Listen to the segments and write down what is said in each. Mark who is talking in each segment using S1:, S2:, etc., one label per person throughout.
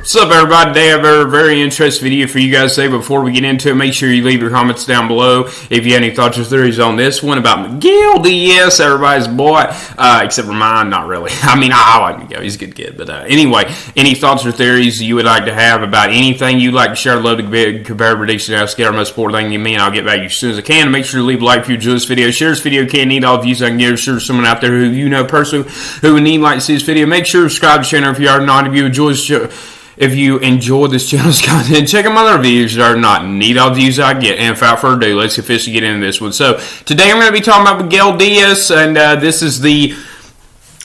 S1: What's up, everybody? Today I have a very interesting video for you guys today. Before we get into it, make sure you leave your comments down below if you have any thoughts or theories on this one about Miguel DS, everybody's boy, except for mine, not really. I like Miguel, he's a good kid. But anyway, any thoughts or theories you would like to have about anything you'd like to share, love to compare prediction, ask get our most important thing you mean, I'll get back to you as soon as I can. Make sure to leave a like if you enjoy this video. Share this video, can't need all the views I can get. Sure, someone out there who you know personally who would need like to see this video. Make sure to subscribe to the channel if you are not. If you enjoy this show, if you enjoy this channel's content, check out my other videos that are not need all the views I get. And without further ado, let's officially get into this one. So today I'm going to be talking about Miguel Diaz, and this is the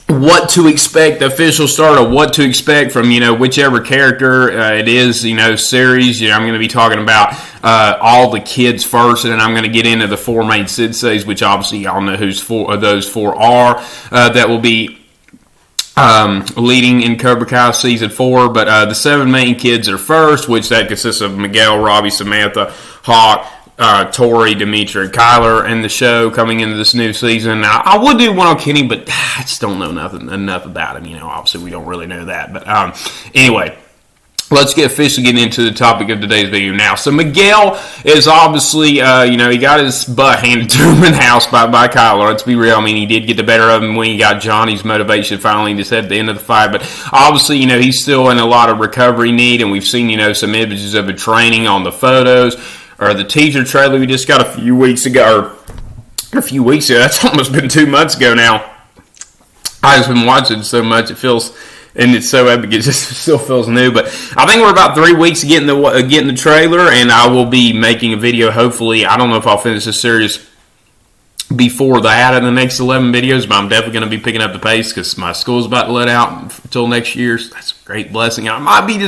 S1: what to expect, the official start of what to expect from, whichever character it is, series. I'm going to be talking about all the kids first, and then I'm going to get into the four main senseis, which obviously y'all know who those four are, that will be leading in Cobra Kai Season 4, but the seven main kids are first, which that consists of Miguel, Robbie, Samantha, Hawk, Tori, Demetri, and Kyler in the show coming into this new season. Now, I would do one on Kenny, but I just don't know enough about him. Obviously we don't really know that. But anyway, let's officially get into the topic of today's video now. So Miguel is obviously, he got his butt handed to him in the house by Kyler. Let's be real. He did get the better of him when he got Johnny's motivation finally just at the end of the fight. But obviously, he's still in a lot of recovery need, and we've seen, some images of it training on the photos or the teaser trailer we just got a few weeks ago. That's almost been 2 months ago now. I've just been watching so much, and it's so epic, it just still feels new. But I think we're about 3 weeks getting the trailer, and I will be making a video, hopefully. I don't know if I'll finish this series before that in the next 11 videos, but I'm definitely going to be picking up the pace because my school's about to let out until next year. So that's a great blessing. I might be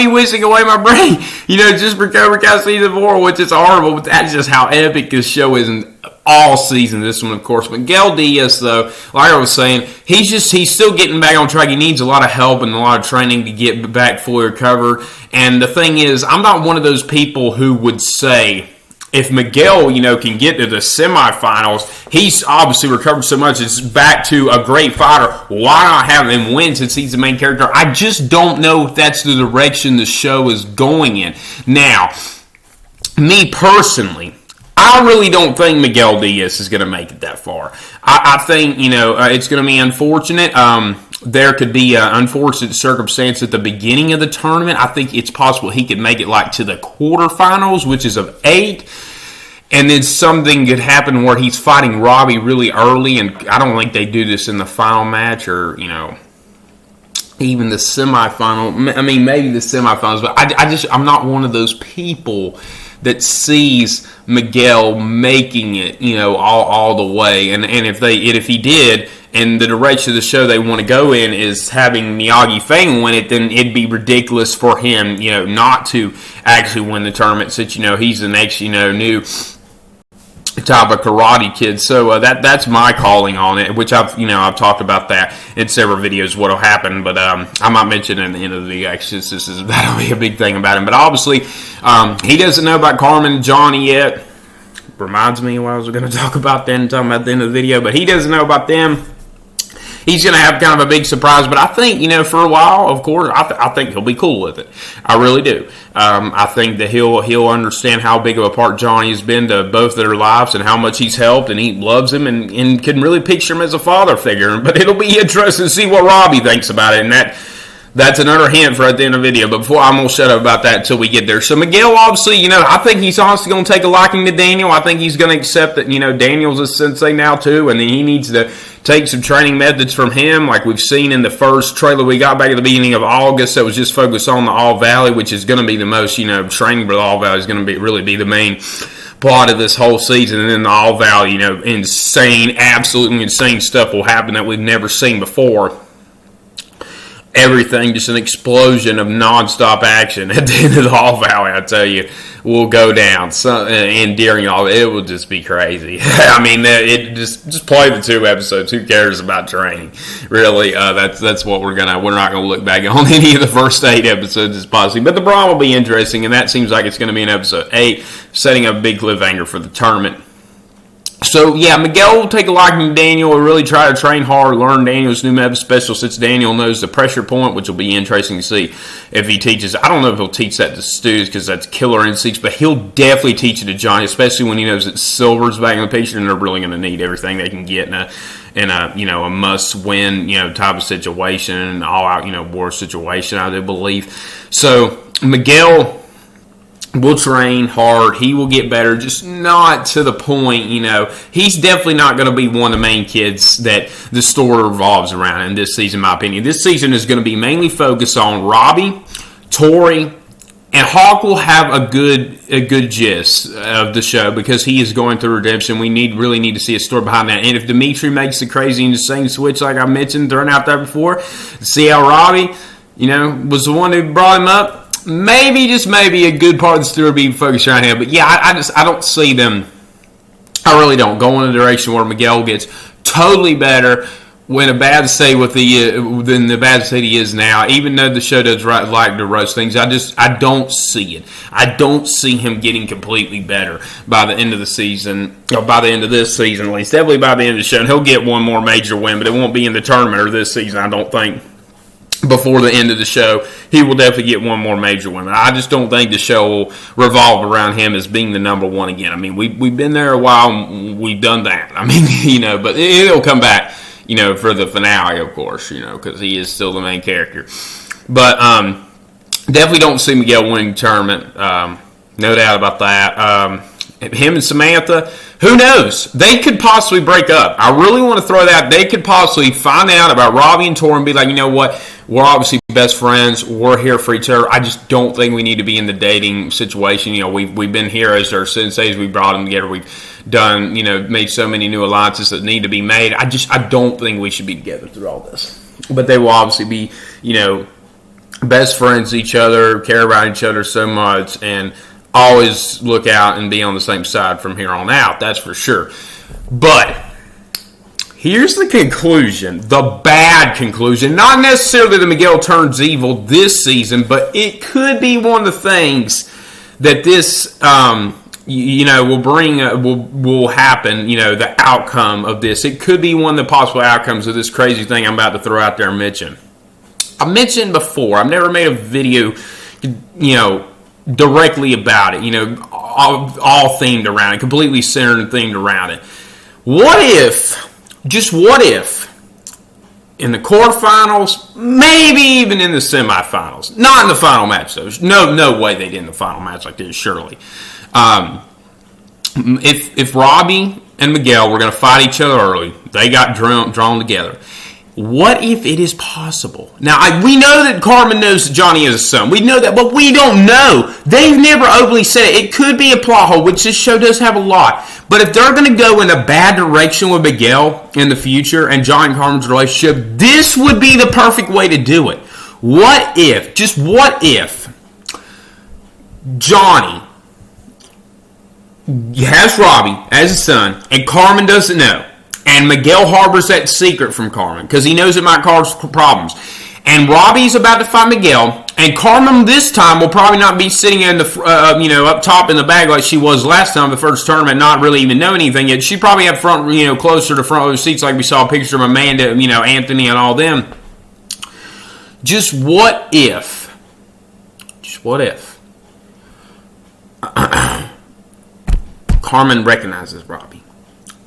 S1: whistling away my brain, just for Cobra Kai Season 4, which is horrible, but that's just how epic this show is. And all season, this one, of course. Miguel Diaz, though, like I was saying, he's still getting back on track. He needs a lot of help and a lot of training to get back fully recovered. And the thing is, I'm not one of those people who would say, if Miguel, can get to the semifinals, he's obviously recovered so much, it's back to a great fighter. Why not have him win since he's the main character? I just don't know if that's the direction the show is going in. Now, me personally, I really don't think Miguel Diaz is going to make it that far. I think, it's going to be unfortunate. There could be an unfortunate circumstance at the beginning of the tournament. I think it's possible he could make it to the quarterfinals, which is of 8. And then something could happen where he's fighting Robbie really early, and I don't think they do this in the final match or, even the semifinal. Maybe the semifinals, but I'm not one of those people that sees Miguel making it, all the way. And if he did, and the direction of the show they want to go in is having Miyagi Fang win it, then it'd be ridiculous for him, not to actually win the tournament, since he's the next, new type of karate kid. So that's my calling on it, which I've talked about that in several videos what'll happen, but I might mention it at the end of the video. Actually, that'll be a big thing about him. But obviously, he doesn't know about Carmen and Johnny yet. Reminds me of what I was going to talk about then, talking about the end of the video, but he doesn't know about them. He's going to have kind of a big surprise, but I think, for a while, of course, I think he'll be cool with it. I really do. I think that he'll understand how big of a part Johnny has been to both their lives and how much he's helped, and he loves him and can really picture him as a father figure. But it'll be interesting to see what Robbie thinks about it, and that's another hint for at the end of the video. But before, I'm going to shut up about that until we get there. So Miguel, obviously, I think he's honestly going to take a liking to Daniel. I think he's going to accept that, Daniel's a sensei now too, and then he needs to take some training methods from him, like we've seen in the first trailer we got back at the beginning of August that was just focused on the All Valley, which is going to be the most, training for the All Valley is going to really be the main plot of this whole season. And then the All Valley, absolutely insane stuff will happen that we've never seen before. Everything, just an explosion of nonstop action at the end of the All Valley, I tell you, will go down. And during all, it will just be crazy. It just play the 2 episodes. Who cares about training? Really, that's what we're not gonna look back on any of the first 8 episodes as possible. But the brawl will be interesting, and that seems like it's going to be in episode 8, setting up a big cliffhanger for the tournament. So, yeah, Miguel will take a liking to Daniel. Will really try to train hard, learn Daniel's new method special since Daniel knows the pressure point, which will be interesting to see if he teaches. I don't know if he'll teach that to Stu because that's killer instincts, but he'll definitely teach it to Johnny, especially when he knows that Silver's back in the picture and they're really going to need everything they can get in a must-win, type of situation, all-out, war situation, I do believe. So, Miguel will train hard. He will get better, just not to the point, He's definitely not going to be one of the main kids that the story revolves around in this season, in my opinion. This season is going to be mainly focused on Robbie, Tori, and Hawk will have a good gist of the show because he is going through redemption. We really need to see a story behind that. And if Dimitri makes the crazy and insane switch like I mentioned, thrown out there before, see how Robbie, was the one who brought him up, maybe, just maybe, a good part of the story be focused around him. But yeah, I don't see them. I really don't go in a direction where Miguel gets totally better when a bad state than the bad state he is now. Even though the show does like to roast things, I don't see it. I don't see him getting completely better by the end of the season, or by the end of this season at least. Definitely by the end of the show, and he'll get one more major win, but it won't be in the tournament or this season, I don't think. Before the end of the show, he will definitely get one more major win. I just don't think the show will revolve around him as being the number one again. I mean, we've been there a while, and we've done that. I mean, but it'll come back, for the finale, of course, because he is still the main character. But definitely don't see Miguel winning the tournament. No doubt about that. Him and Samantha, who knows? They could possibly break up. I really want to throw that. They could possibly find out about Robbie and Tori and be like, you know what? We're obviously best friends. We're here for each other. I just don't think we need to be in the dating situation. We've been here as our senseis. We brought them together. We've done, made so many new alliances that need to be made. I don't think we should be together through all this. But they will obviously be, best friends with each other, care about each other so much, and always look out and be on the same side from here on out. That's for sure. But here's the conclusion, the bad conclusion. Not necessarily that Miguel turns evil this season, but it could be one of the things that this, will bring, will happen. The outcome of this. It could be one of the possible outcomes of this crazy thing I'm about to throw out there and mention. I mentioned before, I've never made a video, directly about it, all themed around it, completely centered and themed around it. What if, in the quarterfinals, maybe even in the semifinals, not in the final match though, no way they did in the final match like this, surely. If Robbie and Miguel were going to fight each other early, they got drawn together. What if it is possible? Now, we know that Carmen knows that Johnny is a son. We know that, but we don't know. They've never openly said it. It could be a plot hole, which this show does have a lot. But if they're going to go in a bad direction with Miguel in the future and Johnny and Carmen's relationship, this would be the perfect way to do it. What if, just what if, Johnny has Robbie as a son and Carmen doesn't know? And Miguel harbors that secret from Carmen because he knows it might cause problems. And Robbie's about to fight Miguel, and Carmen this time will probably not be sitting in the up top in the bag like she was last time, the first tournament, not really even know anything yet. She'd probably have front, closer to front row seats like we saw a picture of Amanda, Anthony and all them. Just what if? Carmen recognizes Robbie.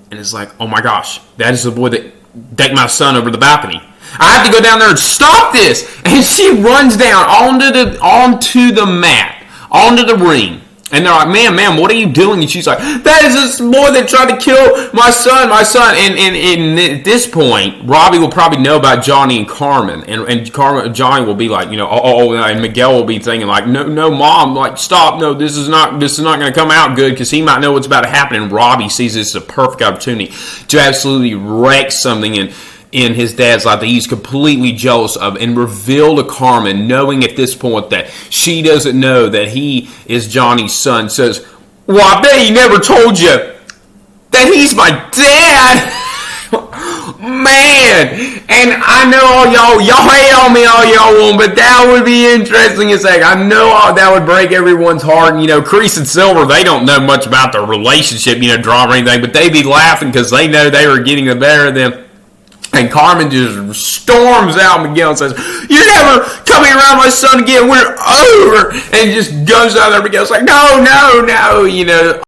S1: And it's like, oh my gosh, that is the boy that decked my son over the balcony. I have to go down there and stop this. And she runs down onto the mat, onto the ring. And they're like, ma'am, what are you doing? And she's like, that is this boy that tried to kill my son. And at this point, Robbie will probably know about Johnny and Carmen. And Johnny will be like, and Miguel will be thinking like, no, mom, like, stop. No, this is not going to come out good because he might know what's about to happen. And Robbie sees this as a perfect opportunity to absolutely wreck something in his dad's life that he's completely jealous of and reveal to Carmen, knowing at this point that she doesn't know that he is Johnny's son, says, well, I bet he never told you that he's my dad. man. And I know all y'all hate on me all y'all want, but that would be interesting as heck. I know that would break everyone's heart. And, Kreese and Silver, they don't know much about their relationship, drama or anything, but they be laughing because they know they were getting the better of them. And Carmen just storms out Miguel and says, "You're never coming around my son again. We're over." And just goes out there. Miguel's like, "No.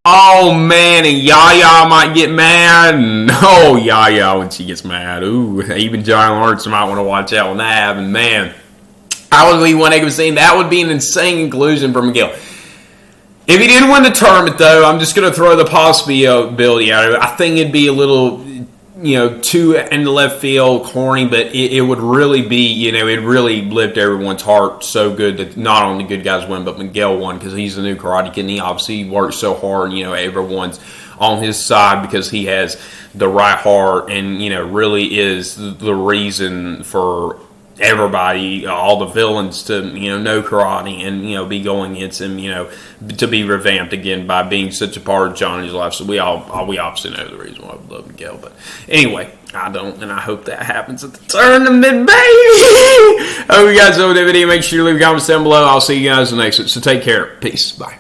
S1: Oh, man. And Yaya might get mad. And, Yaya, when she gets mad. Ooh, even John Lawrence might want to watch out when that happens. Man, I would be one egg of saying that would be an insane conclusion for Miguel. If he didn't win the tournament, though, I'm just going to throw the possibility out of it. I think it'd be a little... too in the left field, corny, but it would really be, it really lift everyone's heart so good that not only good guys win, but Miguel won because he's the new Karate Kid and he obviously works so hard, everyone's on his side because he has the right heart and, really is the reason for everybody, all the villains to, know karate and, be going against him, to be revamped again by being such a part of Johnny's life. So we obviously know the reason why we love Miguel. But anyway, I don't, and I hope that happens at the tournament, baby. I hope you guys enjoyed the video. Make sure you leave comments down below. I'll see you guys in the next one. So take care. Peace. Bye.